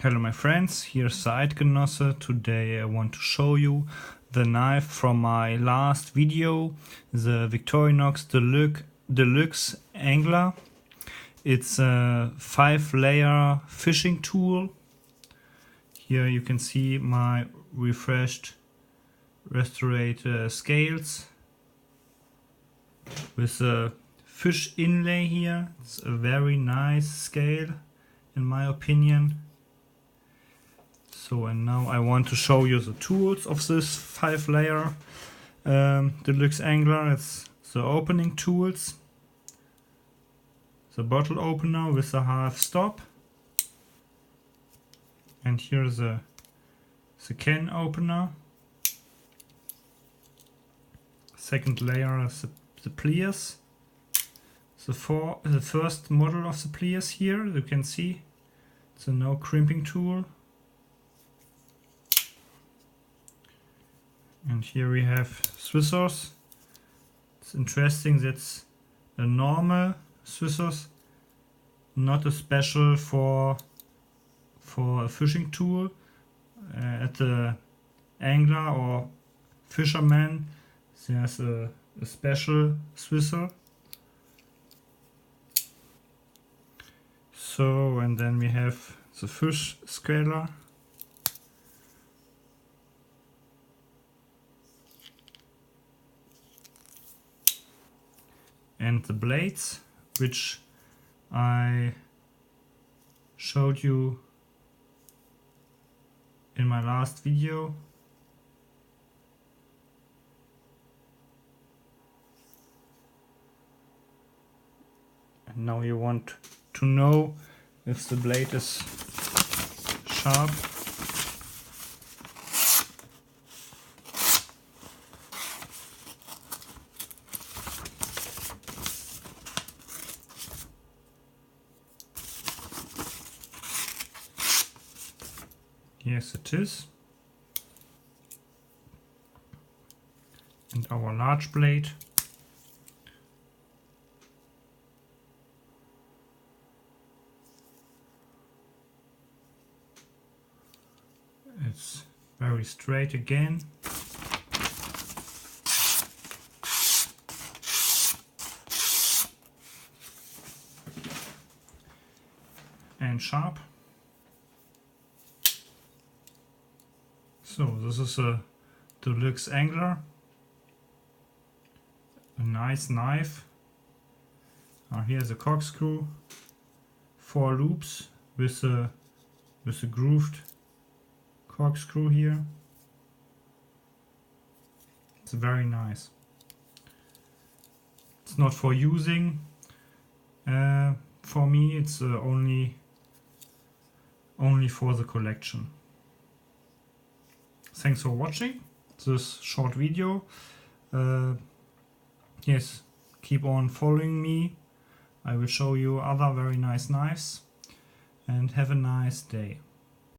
Hello my friends, here's SAkGUY. Today I want to show you the knife from my last video, the Victorinox Deluxe Angler. It's a 5-layer fishing tool. Here you can see my refreshed restaurated scales with a fish inlay here. It's a very nice scale in my opinion. So, and now I want to show you the tools of this 5-layer Deluxe Angler. It's the opening tools, the bottle opener with a half stop, and here's the can opener. Second layer is the pliers. The first model of the pliers here, you can see it's a no crimping tool. And here we have scissors. It's interesting, that's a normal scissors, not a special for a fishing tool. At the angler or fisherman there's a special scissor. So, and then we have the fish scaler. And the blades, which I showed you in my last video. And now you want to know if the blade is sharp. Yes, it is. And our large blade. It's very straight again. And sharp. So this is a Deluxe Angler, a nice knife. Here's a corkscrew, 4 loops with a grooved corkscrew here. It's very nice. It's not for using. For me, it's only for the collection. Thanks for watching this short video. Yes, keep on following me. I will show you other very nice knives, and have a nice day.